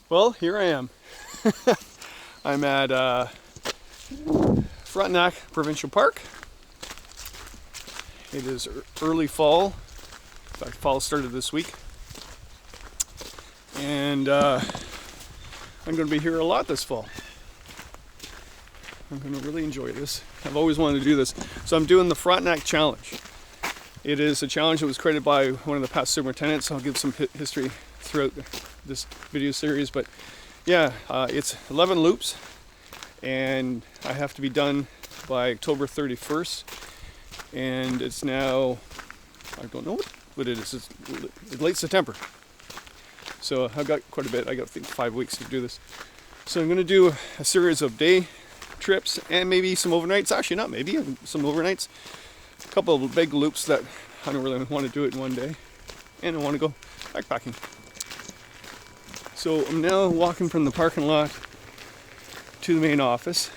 Well, here I am. I'm at Frontenac Provincial Park. It is early fall. In fact, fall started this week. And I'm going to be here a lot this fall. I'm going to really enjoy this. I've always wanted to do this. So I'm doing the Frontenac Challenge. It is a challenge that was created by one of the past superintendents. I'll give some history throughout this video series, but yeah, it's 11 loops and I have to be done by October 31st, and it's now, I don't know what it is, it's late September. So I've got quite a bit. I got, I think, 5 weeks to do this. So I'm going to do a series of day trips and maybe some overnights. Actually, not maybe, some overnights. A couple of big loops that I don't really want to do it in one day. And I want to go backpacking. So I'm now walking from the parking lot to the main office.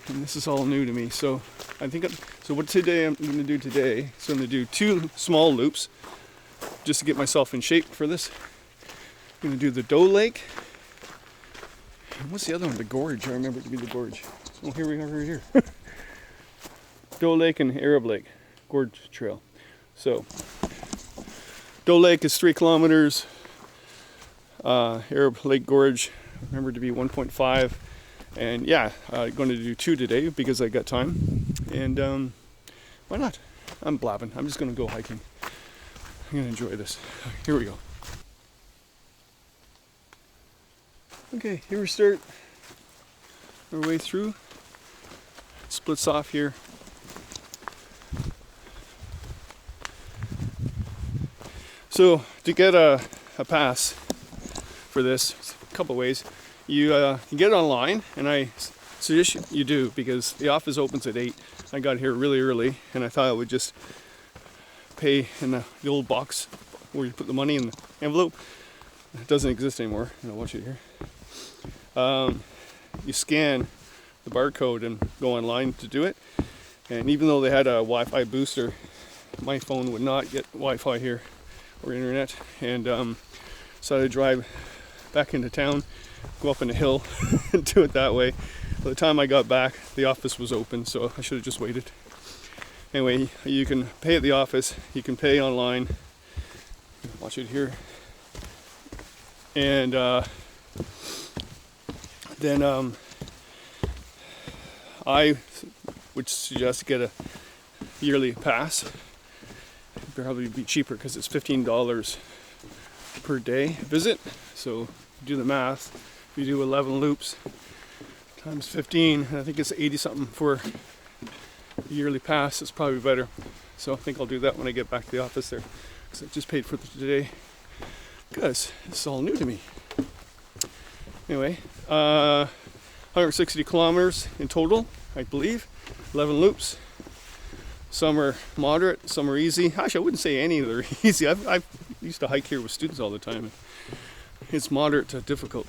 And this is all new to me. So I think, so what today I'm going to do today, so I'm going to do 2 small loops just to get myself in shape for this. I'm going to do the Doe Lake. And what's the other one? The Gorge. I remember it to be the Gorge. Oh, here we are right here. Doe Lake and Arab Lake Gorge Trail. So Doe Lake is 3 kilometers. Arab Lake Gorge, remember, to be 1.5. And yeah, I'm going to do 2 today because I got time. And why not? I'm blabbing. I'm just going to go hiking. I'm going to enjoy this. Here we go. Okay, here we start our way through. It splits off here. So to get a pass for this, a couple ways. You can get it online, and I suggest you do because the office opens at 8. I got here really early, and I thought I would just pay in the old box where you put the money in the envelope. It doesn't exist anymore. I don't want you to hear. You scan the barcode and go online to do it. And even though they had a Wi-Fi booster, my phone would not get Wi-Fi here or internet. And so I drive back into town, go up in a hill and do it that way. By the time I got back, the office was open, so I should have just waited. Anyway, you can pay at the office, you can pay online. Watch it here. And then I would suggest get a yearly pass. It'd probably be cheaper because it's $15 per day visit. So do the math. If you do 11 loops times 15, I think it's 80 something for a yearly pass. It's probably better. So I think I'll do that when I get back to the office there, because I just paid for it today because it's all new to me. Anyway, 160 kilometers in total, I believe. 11 loops. Some are moderate, some are easy. Actually, I wouldn't say any of them are easy. I used to hike here with students all the time. It's moderate to difficult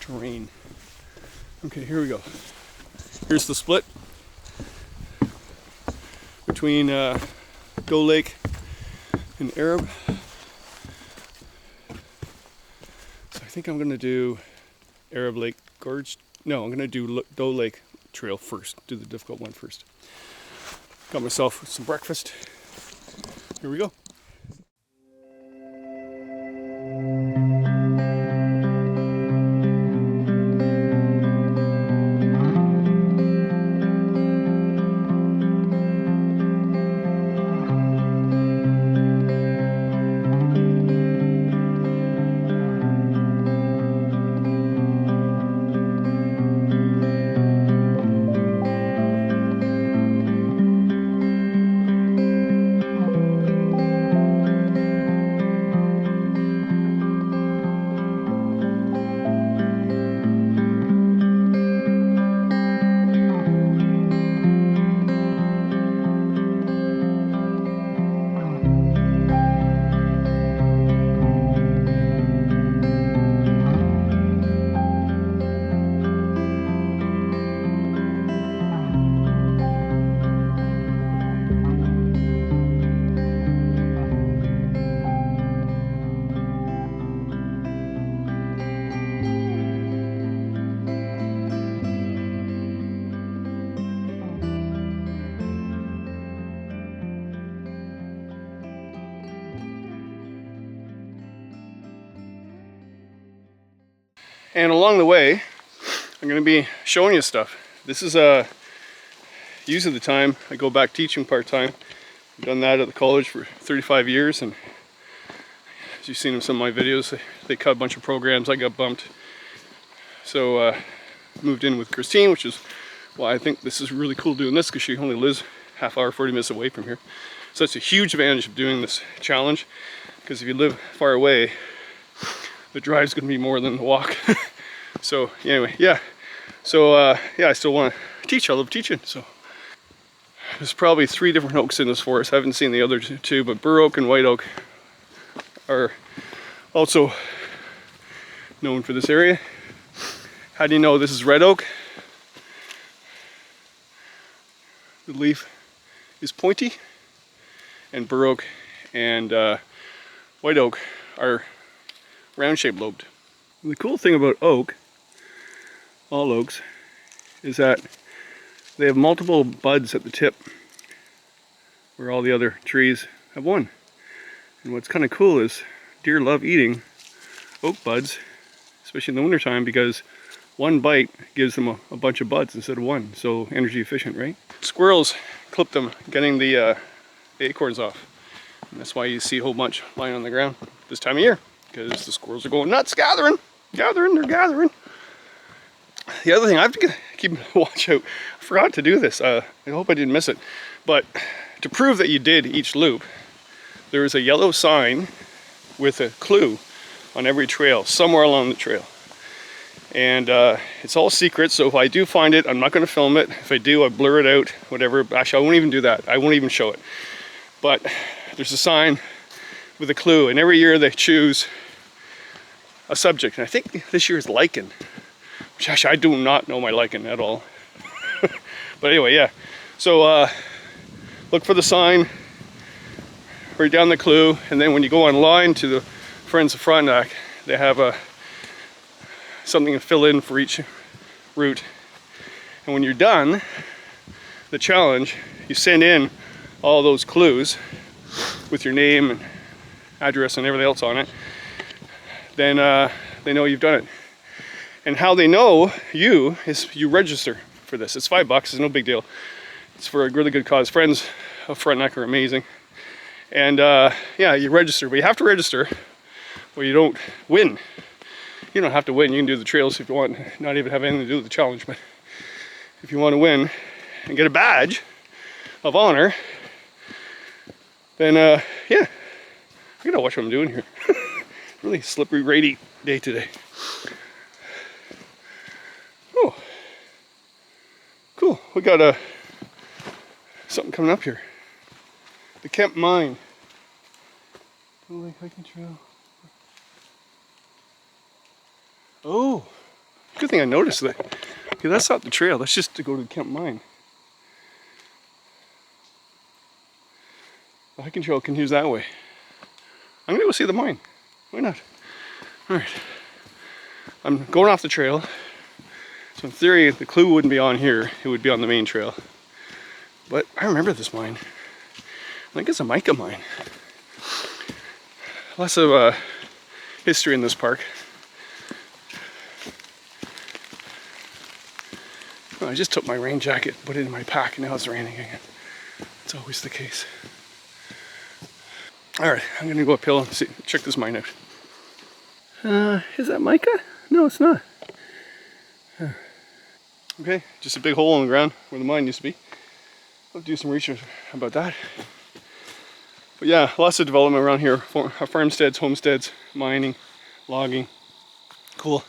terrain. Okay, here we go. Here's the split between Doe Lake and Arab. So I think I'm going to do Arab Lake Gorge. No, I'm going to do Doe Lake Trail first. Do the difficult one first. Got myself some breakfast. Here we go. And along the way, I'm going to be showing you stuff. This is usually the time I go back teaching part-time. I've done that at the college for 35 years, and as you've seen in some of my videos, they cut a bunch of programs. I got bumped. So moved in with Christine, which is why I think this is really cool doing this, because she only lives half hour, 40 minutes away from here. So that's a huge advantage of doing this challenge, because if you live far away, the drive's going to be more than the walk. So anyway, yeah. So yeah, I still want to teach. I love teaching. So there's probably 3 different oaks in this forest. I haven't seen the other 2, but bur oak and white oak are also known for this area. How do you know this is red oak? The leaf is pointy, and bur oak and white oak are round-shaped lobed. And the cool thing about oak, all oaks, is that they have multiple buds at the tip, where all the other trees have one. And what's kind of cool is deer love eating oak buds, especially in the wintertime, because one bite gives them a bunch of buds instead of one. So energy efficient, right? Squirrels clip them, getting the acorns off. And that's why you see a whole bunch lying on the ground this time of year, because the squirrels are going nuts, gathering. They're gathering. The other thing, I have to keep watch out. I forgot to do this. I hope I didn't miss it. But to prove that you did each loop, there is a yellow sign with a clue on every trail, somewhere along the trail. And it's all secret, so if I do find it, I'm not going to film it. If I do, I blur it out, whatever. Actually, I won't even do that. I won't even show it. But there's a sign with a clue, and every year they choose a subject. And I think this year is lichen. Which actually, I do not know my lichen at all. But anyway, yeah. So look for the sign, write down the clue, and then when you go online to the Friends of Frontenac, they have something to fill in for each route. And when you're done the challenge, you send in all those clues with your name and address and everything else on it. Then they know you've done it. And how they know you is you register for this. It's $5, it's no big deal. It's for a really good cause. Friends of Frontenac are amazing. And yeah, you register, but you have to register or you don't win. You don't have to win, you can do the trails if you want, not even have anything to do with the challenge, but if you want to win and get a badge of honor, then yeah, I gotta watch what I'm doing here. Really slippery, rainy day today. Oh, cool, we got something coming up here. The Kemp Mine. Doe Lake Hiking Trail. Oh, good thing I noticed that. Okay, that's not the trail, that's just to go to the Kemp Mine. The hiking trail continues that way. I'm gonna go see the mine. Why not? Alright. I'm going off the trail. So in theory, the clue wouldn't be on here, it would be on the main trail. But I remember this mine. I think it's a mica mine. Lots of history in this park. Oh, I just took my rain jacket, put it in my pack, and now it's raining again. It's always the case. Alright, I'm gonna go uphill and see, check this mine out. Is that mica? No, it's not. Huh. Okay, just a big hole in the ground where the mine used to be. I'll do some research about that. But yeah, lots of development around here. Farmsteads, homesteads, mining, logging. Cool.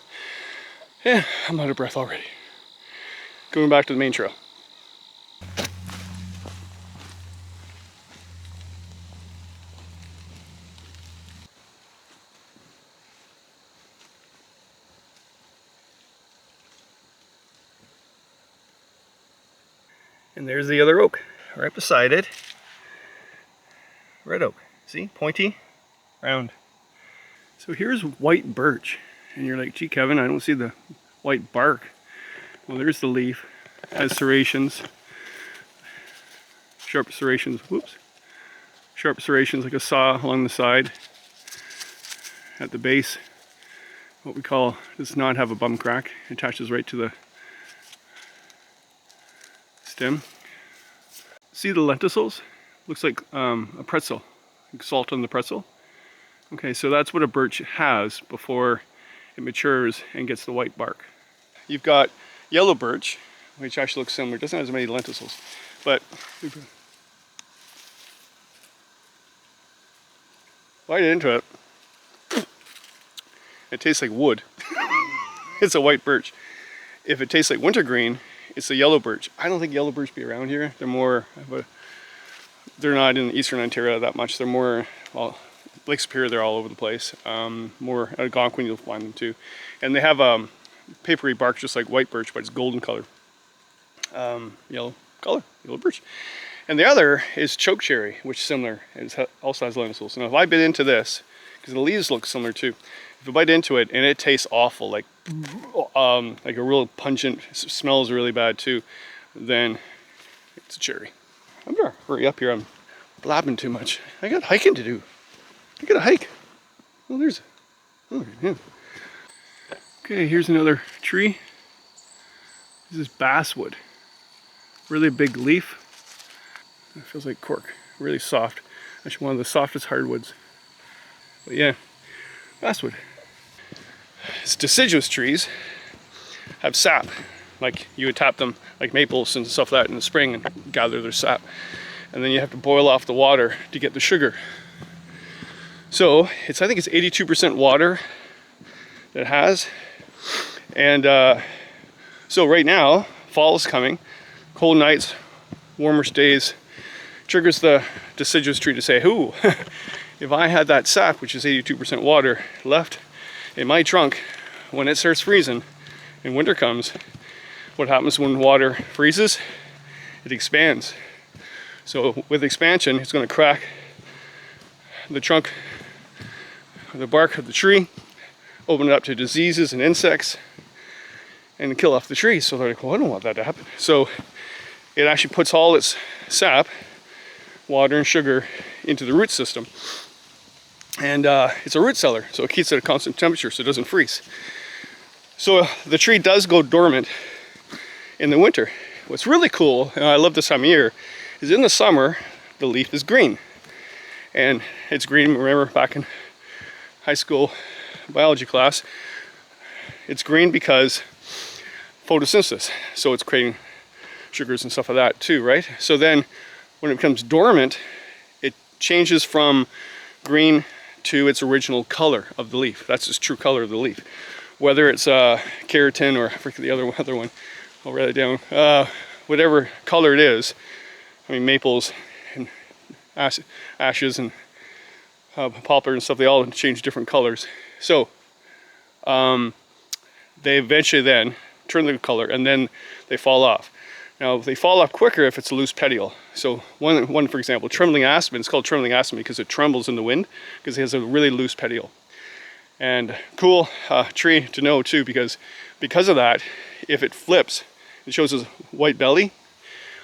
Yeah, I'm out of breath already. Going back to the main trail. And there's the other oak, right beside it. Red oak, see, pointy, round. So here's white birch, and you're like, gee Kevin, I don't see the white bark. Well, there's the leaf, has serrations, sharp serrations, whoops. Sharp serrations like a saw along the side. At the base, what we call, does not have a bum crack. It attaches right to the stem. See the lenticels? Looks like a pretzel, like salt on the pretzel. Okay, so that's what a birch has before it matures and gets the white bark. You've got yellow birch, which actually looks similar. It doesn't have as many lenticels, but bite into it. It tastes like wood. It's a white birch. If it tastes like wintergreen, it's a yellow birch. I don't think yellow birch be around here. They're more, they're not in eastern Ontario that much. They're more, well, Lake Superior, they're all over the place. More at Algonquin, you'll find them too. And they have papery bark just like white birch, but it's golden color. Yellow color, yellow birch. And the other is chokecherry, which is similar. It also has lenticels. Now if I bit into this, because the leaves look similar too, if you bite into it and it tastes awful, like a real pungent, smells really bad too, then it's a cherry. I'm gonna hurry up here, I'm blabbing too much. I got hiking to do. I gotta hike. Oh, there's, oh yeah. Okay, here's another tree. This is basswood. Really big leaf. It feels like cork, really soft. Actually one of the softest hardwoods. But yeah, basswood. It's deciduous trees have sap. Like you would tap them like maples and stuff like that in the spring and gather their sap. And then you have to boil off the water to get the sugar. So it's, I think it's 82% water that it has. And so right now, fall is coming, cold nights, warmer days, triggers the deciduous tree to say, ooh, if I had that sap, which is 82% water, left in my trunk when it starts freezing and winter comes, what happens when water freezes? It expands. So with expansion, it's going to crack the trunk, the bark of the tree, open it up to diseases and insects, and kill off the tree. So they're like, well, I don't want that to happen. So it actually puts all its sap, water and sugar into the root system. And it's a root cellar, so it keeps it at a constant temperature so it doesn't freeze. So the tree does go dormant in the winter. What's really cool, and I love this time of year, is in the summer, the leaf is green. And it's green, remember back in high school biology class, it's green because photosynthesis. So it's creating sugars and stuff like that too, right? So then when it becomes dormant, it changes from green to its original color of the leaf. That's its true color of the leaf. Whether it's keratin or I forget the other one, I'll write it down. Whatever color it is, I mean maples and ashes and poplar and stuff, they all change different colors. So they eventually then turn the color and then they fall off. Now they fall off quicker if it's a loose petiole. So one for example, trembling aspen, it's called trembling aspen because it trembles in the wind because it has a really loose petiole. And cool tree to know too, because of that, if it flips, it shows a white belly,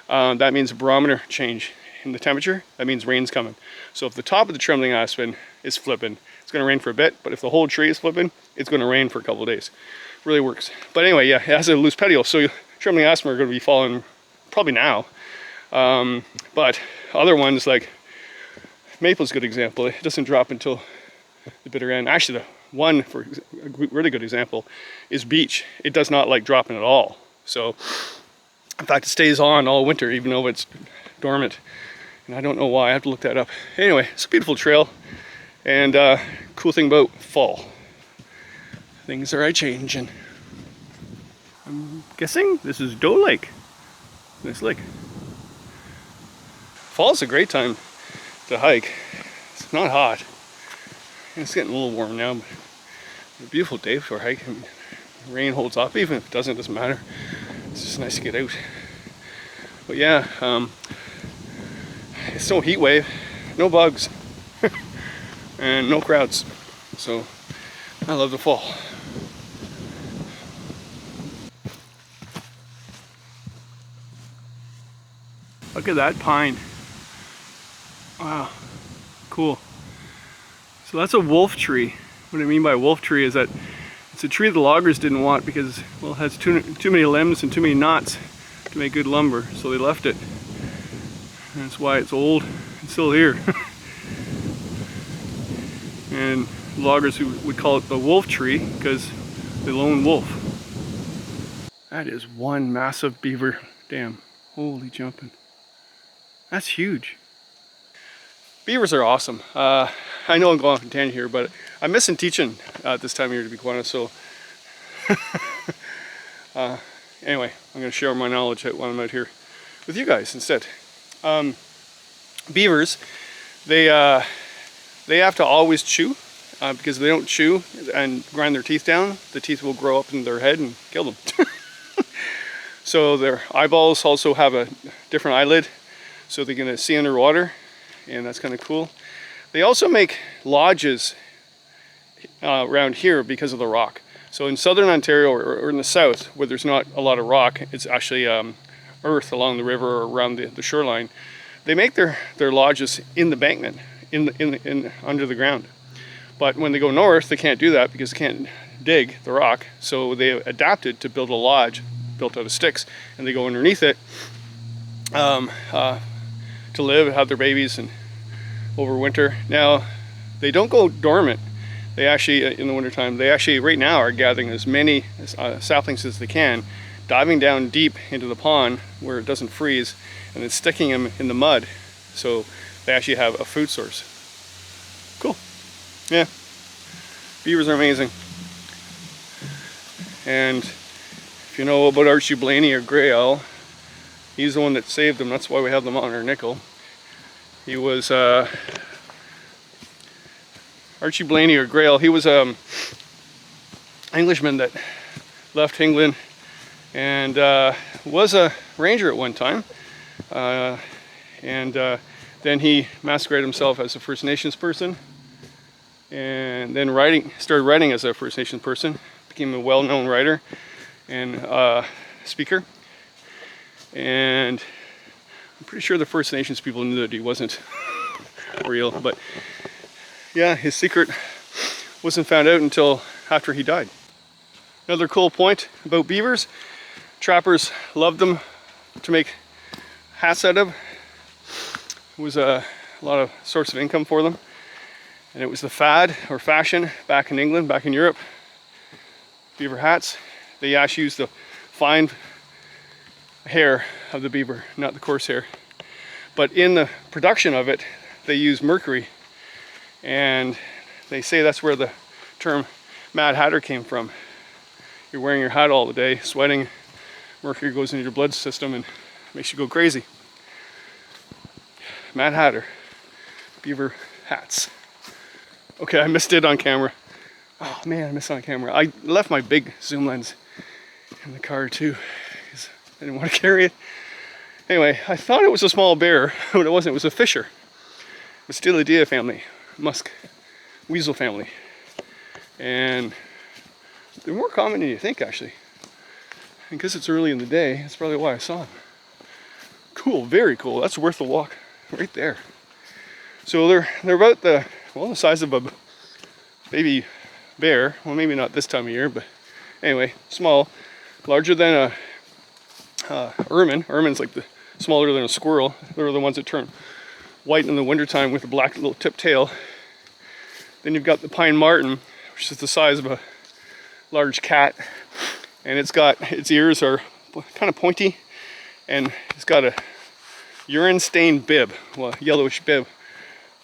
that means a barometer change in the temperature, that means rain's coming. So if the top of the trembling aspen is flipping, it's going to rain for a bit, but if the whole tree is flipping, it's going to rain for a couple of days. Really works. But anyway, yeah, it has a loose petiole, so trembling aspen are going to be falling probably now. But other ones like maple's a good example. It doesn't drop until the bitter end. Actually, the one for a really good example is beech. It does not like dropping at all. So in fact, it stays on all winter, even though it's dormant. And I don't know why, I have to look that up. Anyway, it's a beautiful trail. And cool thing about fall, things are changing. I'm guessing this is Doe Lake. Nice lake. Fall's a great time to hike. It's not hot. It's getting a little warm now, but it's a beautiful day for hiking. Rain holds off, even if it doesn't matter. It's just nice to get out. But yeah, it's no heat wave, no bugs, and no crowds. So I love the fall. Look at that pine. Wow, cool. So that's a wolf tree. What I mean by wolf tree is that It's a tree the loggers didn't want because, well, it has too many limbs and too many knots to make good lumber, so they left it. And that's why it's old and still here. And loggers would call it the wolf tree because the lone wolf. That is one massive beaver dam. Holy jumping. That's huge. Beavers are awesome. I know I'm going off on a tangent here, but I'm missing teaching at this time of year, to be quite honest. So anyway, I'm going to share my knowledge while I'm out here with you guys instead. Beavers, they have to always chew because if they don't chew and grind their teeth down, the teeth will grow up in their head and kill them. So their eyeballs also have a different eyelid, so they're going to see underwater, and that's kind of cool. They also make lodges around here because of the rock. So in southern Ontario or in the south, where there's not a lot of rock, it's actually earth along the river or around the shoreline. They make their lodges in the bankment, in under the ground. But when they go north, they can't do that because they can't dig the rock. So they adapted to build a lodge built out of sticks, and they go underneath it to live, have their babies, and over winter. Now, they don't go dormant. They actually, in the wintertime, they actually right now are gathering as many saplings as they can, diving down deep into the pond where it doesn't freeze, and then sticking them in the mud, so they actually have a food source. Cool. Yeah. Beavers are amazing. And if you know about Archie Blaney or Grey Owl, he's the one that saved them. That's why we have them on our nickel. He was Archie Blaney or Grey Owl. He was an Englishman that left England and was a ranger at one time. Then he masqueraded himself as a First Nations person, and then started writing as a First Nations person, became a well-known writer and speaker. And I'm pretty sure the First Nations people knew that he wasn't real, but yeah, his secret wasn't found out until after he died. Another cool point about beavers, trappers loved them to make hats out of. It was a lot of source of income for them, and it was the fad or fashion back in England, back in Europe. Beaver hats. They actually used the fine hair of the beaver, not the coarse hair. But in the production of it, they use mercury, and they say that's where the term Mad Hatter came from. You're wearing your hat all the day, sweating, mercury goes into your blood system and makes you go crazy. Mad Hatter, beaver hats. Okay, I missed it on camera. Oh man, I missed it on camera. I left my big zoom lens in the car too, because I didn't want to carry it. Anyway, I thought it was a small bear, but it wasn't. It was a fisher. It was Stylidaea family, musk, weasel family. And they're more common than you think, actually. And because it's early in the day, that's probably why I saw them. Cool, very cool. That's worth the walk right there. So they're about the size of a baby bear. Well, maybe not this time of year, but anyway, small, larger than a ermine. Ermine's like smaller than a squirrel. They're the ones that turn white in the wintertime with a black little tip tail. Then you've got the pine marten, which is the size of a large cat, and its ears are kind of pointy, and it's got a urine-stained bib, well, yellowish bib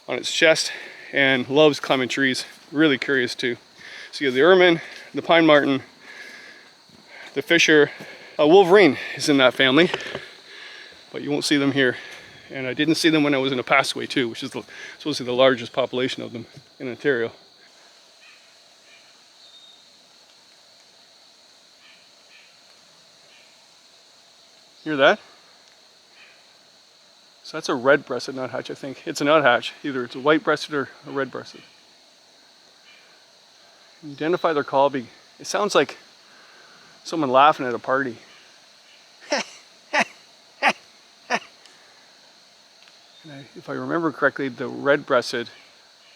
on its chest, and loves climbing trees. Really curious too. So you have the ermine, the pine marten, the fisher. Wolverine is in that family, but you won't see them here. And I didn't see them when I was in Opaskways too, which is supposed to be the largest population of them in Ontario. Hear that? So that's a red-breasted nuthatch, I think. It's a nuthatch. Either it's a white-breasted or a red-breasted. Identify their call. It sounds like someone laughing at a party. And if I remember correctly, the red-breasted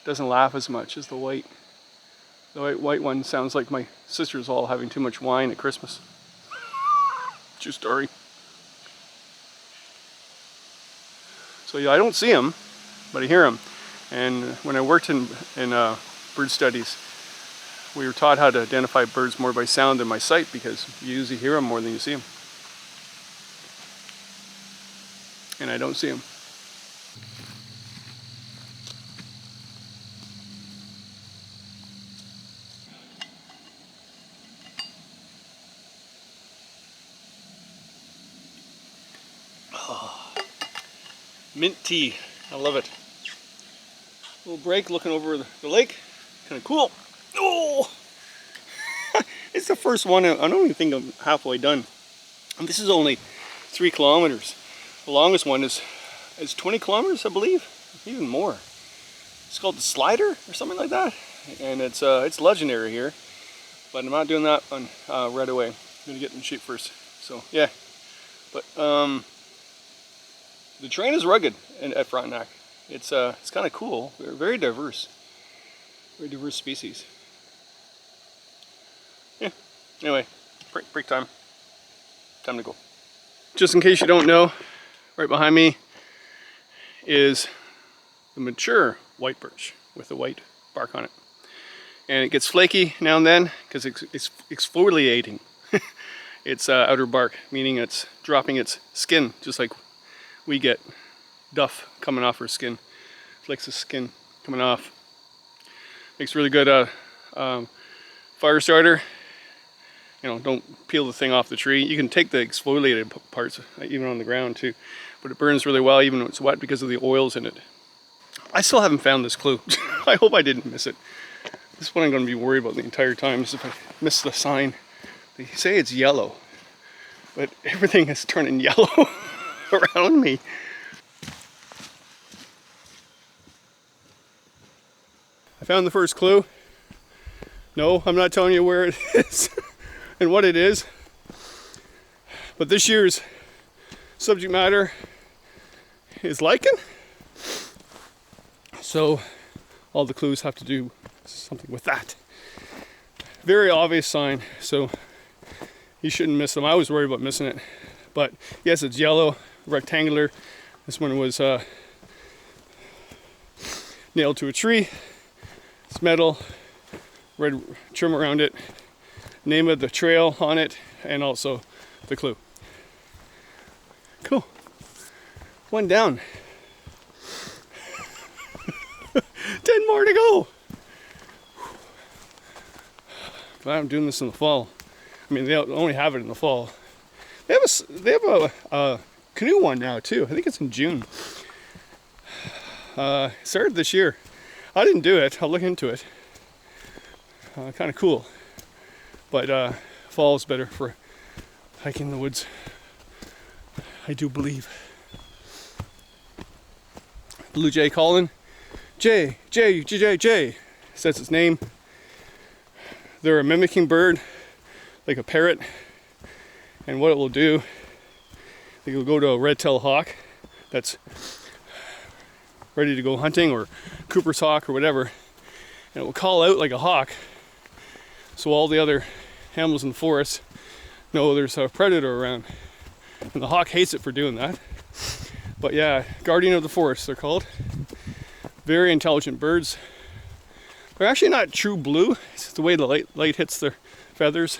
doesn't laugh as much as the white. The white one sounds like my sisters all having too much wine at Christmas. True story. So yeah, I don't see them, but I hear them. And when I worked in bird studies, we were taught how to identify birds more by sound than by sight, because you usually hear them more than you see them. And I don't see them. Oh, mint tea, I love it. Little break looking over the lake, kind of cool. Oh, it's the first one. I don't even think I'm halfway done. And this is only 3 kilometers. The longest one is 20 kilometers, I believe, even more. It's called the Slider or something like that, and it's legendary here. But I'm not doing that one right away. I'm gonna get in shape first. So yeah, but the terrain is rugged at Frontenac. It's kind of cool. They're very diverse species. Yeah. Anyway, break time. Time to go. Just in case you don't know, right behind me is the mature white birch with the white bark on it. And it gets flaky now and then because it's exfoliating its outer bark, meaning it's dropping its skin, just like we get duff coming off our skin. Flakes of skin coming off. Makes really good fire starter. You know, don't peel the thing off the tree. You can take the exfoliated parts, even on the ground too, but it burns really well even when it's wet because of the oils in it. I still haven't found this clue. I hope I didn't miss it. This is what I'm going to be worried about the entire time, is if I miss the sign. They say it's yellow, but everything is turning yellow around me. I found the first clue. No, I'm not telling you where it is and what it is. But this year's subject matter is lichen. So all the clues have to do something with that. Very obvious sign, so you shouldn't miss them. I was worried about missing it. But yes, it's yellow, rectangular. This one was nailed to a tree. It's metal, red trim around it, name of the trail on it, and also the clue. Cool. One down. 10 more to go. Glad I'm doing this in the fall. I mean, they only have it in the fall. They have a canoe one now too. I think it's in June. It started this year. I didn't do it. I'll look into it. Kind of cool. But fall is better for hiking in the woods, I do believe. Blue jay calling. Jay says its name. They're a mimicking bird, like a parrot. And what it will do, it will go to a red-tailed hawk that's ready to go hunting, or Cooper's hawk or whatever, and it will call out like a hawk, so all the other animals in the forest know there's a predator around. And the hawk hates it for doing that. But yeah, guardian of the forest they're called. Very intelligent birds. They're actually not true blue. It's the way the light hits their feathers.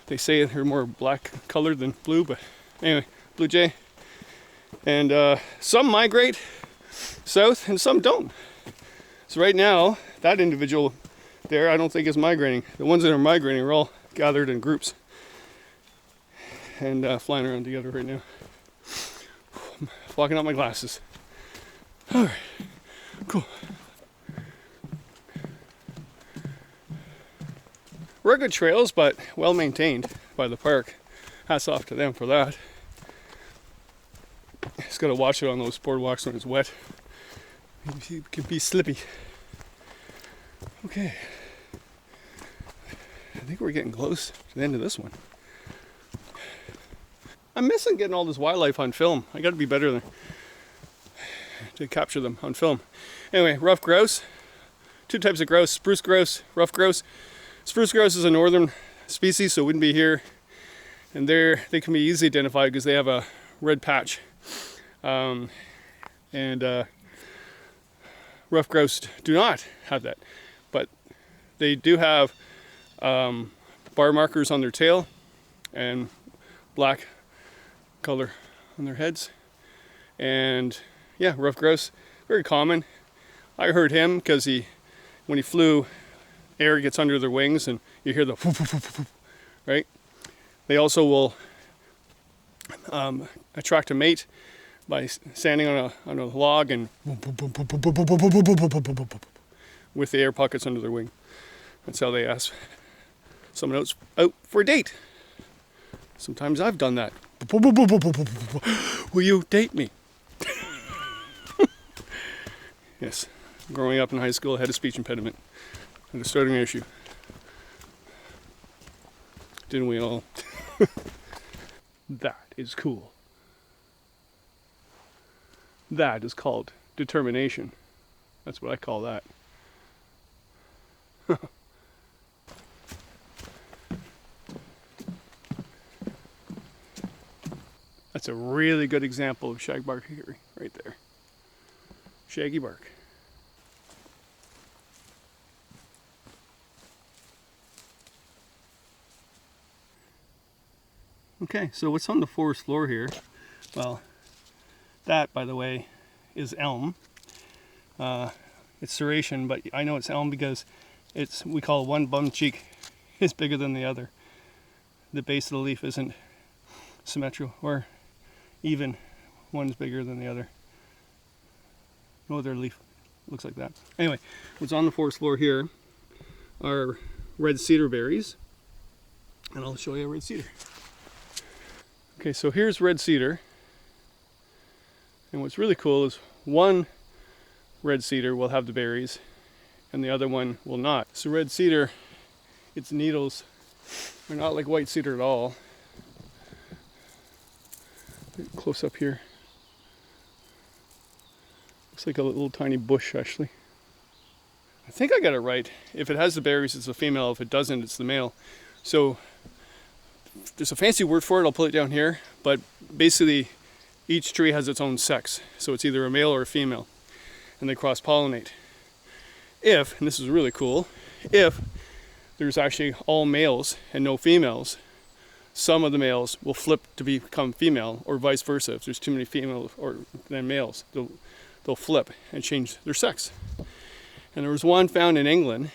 They say they're more black colored than blue, but anyway, blue jay. And some migrate south and some don't. So right now, that individual there, I don't think is migrating. The ones that are migrating are all gathered in groups and flying around together right now. I'm fogging up my glasses. All right, cool. Rugged trails, but well maintained by the park. Hats off to them for that. Just gotta watch it on those boardwalks when it's wet. It can be slippy. Okay. I think we're getting close to the end of this one. I'm missing getting all this wildlife on film. I gotta be better to capture them on film. Anyway, rough grouse, two types of grouse: spruce grouse, rough grouse. Spruce grouse is a northern species, so it wouldn't be here. And they can be easily identified because they have a red patch. And rough grouse do not have that, but they do have bar markers on their tail and black color on their heads. And yeah, rough grouse, very common. I heard him because when he flew, air gets under their wings and you hear the whoop, whoop, whoop, whoop, right? They also will attract a mate by standing on a log and with the air pockets under their wing. That's how they ask someone else out for a date. Sometimes I've done that. Will you date me? Yes. Growing up in high school, I had a speech impediment. I had a stuttering issue. Didn't we all? That is cool. That is called determination. That's what I call that. That's a really good example of shagbark hickory right there. Shaggy bark. Okay, so what's on the forest floor here? Well, that, by the way, is elm. It's serration, but I know it's elm because we call one bum cheek is bigger than the other. The base of the leaf isn't symmetrical or even. One's bigger than the other. No other leaf looks like that. Anyway, what's on the forest floor here are red cedar berries, and I'll show you a red cedar. Okay, so here's red cedar, and what's really cool is one red cedar will have the berries and the other one will not. So red cedar, its needles are not like white cedar at all. Close up here. Looks like a little tiny bush actually. I think I got it right. If it has the berries, it's the female. If it doesn't, it's the male. So there's a fancy word for it, I'll put it down here, but basically each tree has its own sex. So it's either a male or a female, and they cross-pollinate. If, and this is really cool, if there's actually all males and no females, some of the males will flip to become female, or vice versa. If there's too many females than males, they'll flip and change their sex. And there was one found in England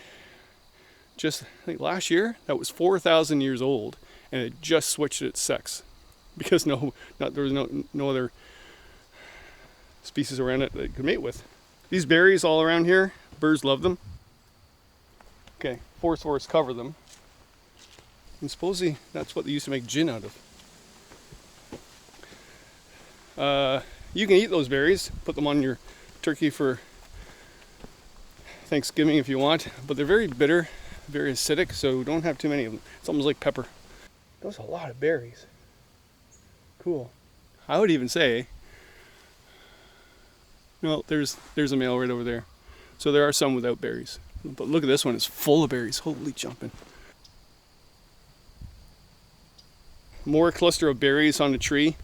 just, I think, last year that was 4,000 years old, and it just switched its sex because there was no other species around it that it could mate with. These berries all around here, birds love them. Okay, forest forests cover them. And supposedly that's what they used to make gin out of. You can eat those berries, put them on your turkey for Thanksgiving if you want, but they're very bitter, very acidic, so don't have too many of them. It's almost like pepper. Those are a lot of berries. Cool. I would even say, well, there's a male right over there. So there are some without berries. But look at this one, it's full of berries. Holy jumping. More cluster of berries on the tree,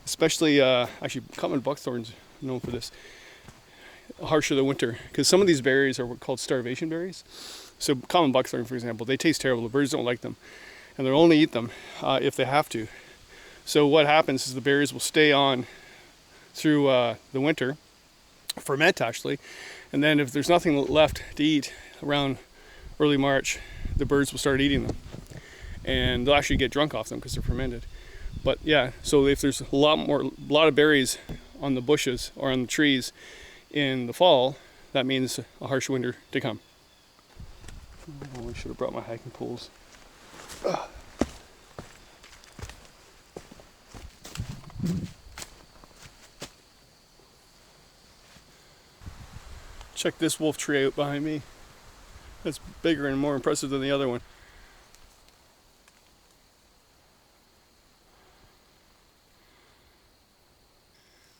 especially, actually common buckthorn's known for this. Harsher the winter, because some of these berries are called starvation berries. So common buckthorn, for example, they taste terrible. The birds don't like them, and they'll only eat them if they have to. So what happens is the berries will stay on through the winter, ferment actually, and then if there's nothing left to eat around early March, the birds will start eating them, and they'll actually get drunk off them because they're fermented. But yeah, so if there's a lot of berries on the bushes or on the trees in the fall, that means a harsh winter to come. Oh, I should have brought my hiking poles. Ugh. Check this wolf tree out behind me. That's bigger and more impressive than the other one.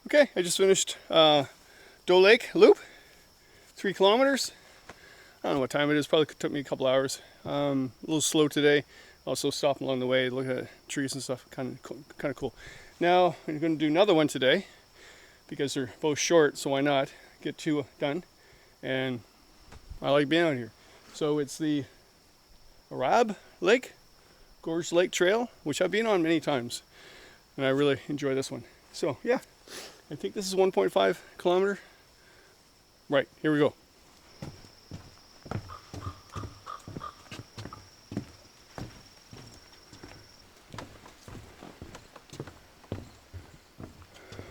Okay, I just finished Doe Lake loop, 3 kilometers. I don't know what time it is. Probably took me a couple hours. A little slow today. Also stopping along the way, look at trees and stuff. Kind of cool. Now I'm going to do another one today because they're both short. So why not get two done? And I like being out here. So it's the Arab Lake Gorge Trail, which I've been on many times, and I really enjoy this one. So yeah, I think this is 1.5 kilometer. Right, here we go.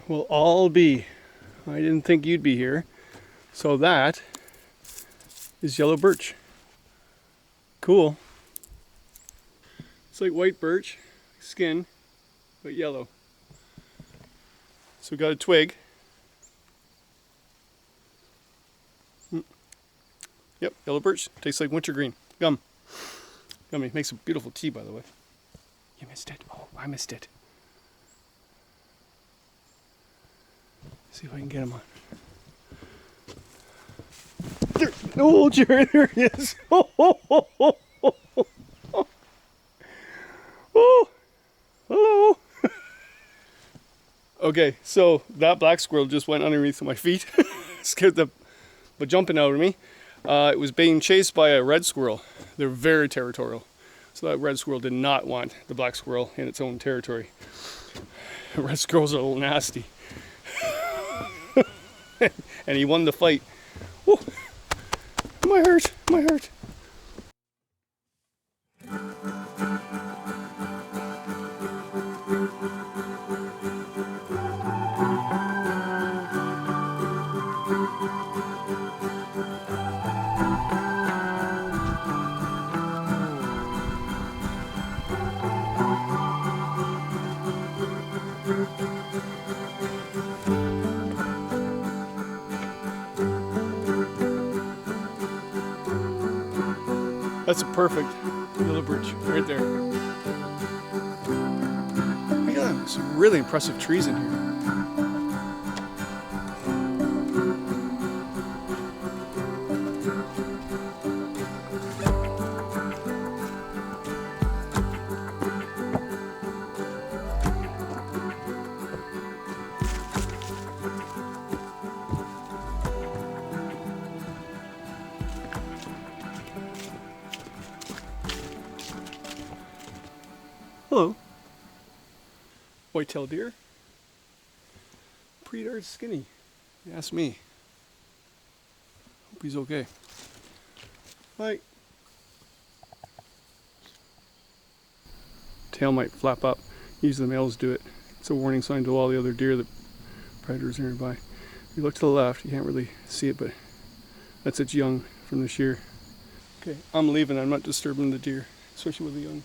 We'll all be. I didn't think you'd be here. So that is yellow birch. Cool. It's like white birch skin, but yellow. So we got a twig. Yep, yellow birch. Tastes like wintergreen. Gum. Gummy. Makes a beautiful tea, by the way. You missed it. Oh, I missed it. See if I can get him on. There, oh, Jerry, there he is. Oh, oh, oh, oh, oh, oh. Oh, hello. Okay, so that black squirrel just went underneath my feet. Scared the jumping out of me. It was being chased by a red squirrel. They're very territorial. So that red squirrel did not want the black squirrel in its own territory. Red squirrels are a little nasty. And he won the fight. Woo. My hurt, my hurt. That's a perfect yellow birch right there. We got some really impressive trees in here. Hello. White-tailed deer. Pretty darn skinny. You ask me. Hope he's okay. Hi. Tail might flap up. Usually the males do it. It's a warning sign to all the other deer that predators are nearby. If you look to the left, you can't really see it, but that's its young from this year. Okay, I'm leaving. I'm not disturbing the deer, especially with the young.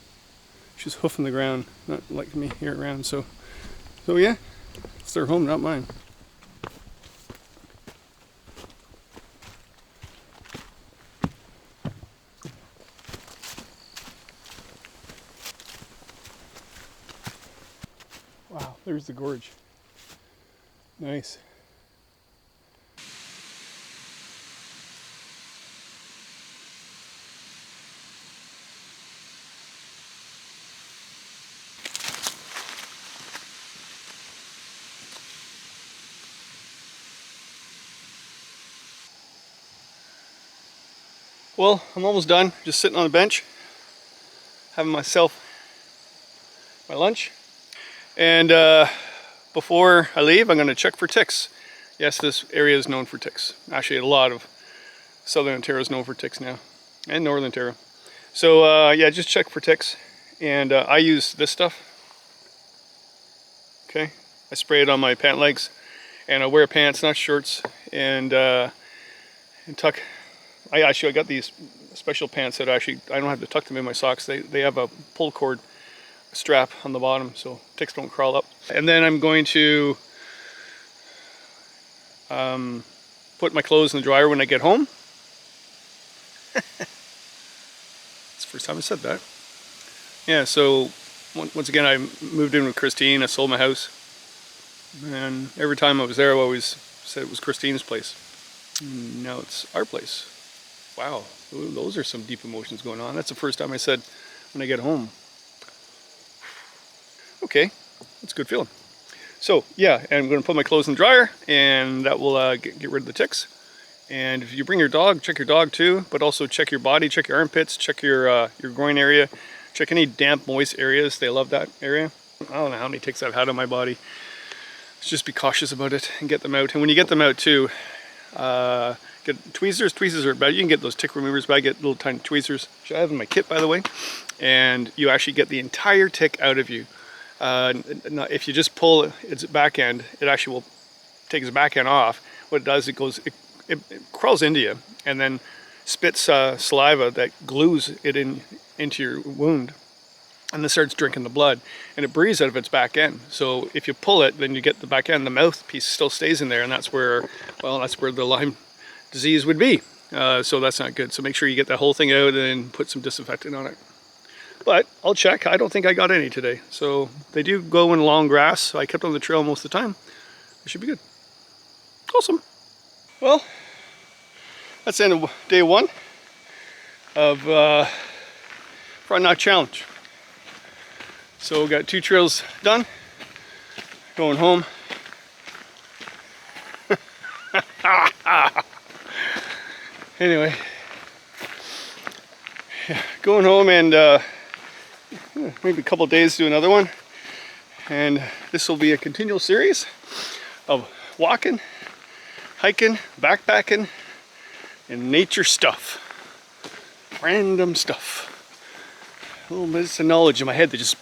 She's hoofing the ground, not like me here around. So yeah, it's their home, not mine. Wow, there's the gorge. Nice. Well, I'm almost done. Just sitting on the bench, having myself my lunch. And before I leave, I'm going to check for ticks. Yes, this area is known for ticks. Actually, a lot of southern Ontario is known for ticks now, and northern Ontario. So yeah, just check for ticks. And I use this stuff. Okay, I spray it on my pant legs, and I wear pants, not shorts, and tuck. I got these special pants that I don't have to tuck them in my socks. They have a pull cord strap on the bottom so ticks don't crawl up. And then I'm going to put my clothes in the dryer when I get home. It's the first time I said that. Yeah, so once again, I moved in with Christine. I sold my house, and every time I was there I always said it was Christine's place. And now it's our place. Wow, ooh, those are some deep emotions going on. That's the first time I said when I get home. Okay, that's a good feeling. So yeah, and I'm going to put my clothes in the dryer, and that will get rid of the ticks. And if you bring your dog, check your dog too, but also check your body, check your armpits, check your groin area, check any damp, moist areas. They love that area. I don't know how many ticks I've had on my body. Just be cautious about it and get them out. And when you get them out too, get tweezers. Tweezers are better. You can get those tick removers, but I get little tiny tweezers, which I have in my kit, by the way. And you actually get the entire tick out of you. If you just pull its back end, it actually will take its back end off. What it does, it crawls into you and then spits saliva that glues it into your wound, and then starts drinking the blood, and it breathes out of its back end. So if you pull it, then you get the back end. The mouthpiece still stays in there, and that's where the Lyme disease would be. So that's not good. So make sure you get that whole thing out and put some disinfectant on it. But I'll check. I don't think I got any today. So they do go in long grass. So I kept on the trail most of the time. It should be good. Awesome. Well, that's the end of day 1 of Frontenac Challenge. So we got 2 trails done. Going home. Anyway, yeah, going home, and maybe a couple of days to do another one. And this will be a continual series of walking, hiking, backpacking, and nature stuff. Random stuff. A little bit of knowledge in my head that just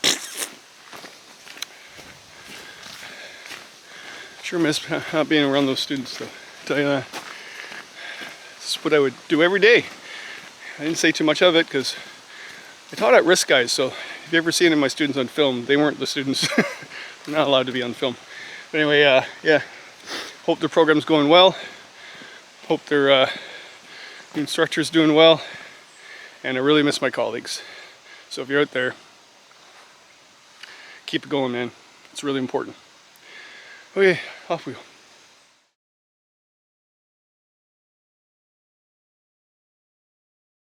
sure miss not being around those students though. Tell you that. This is what I would do every day. I didn't say too much of it because I taught at risk, guys, so if you ever seen any of my students on film, they weren't the students. They're not allowed to be on film. But anyway, yeah, hope their program's going well. Hope their the instructor's doing well. And I really miss my colleagues. So if you're out there, keep it going, man. It's really important. Okay, off we go.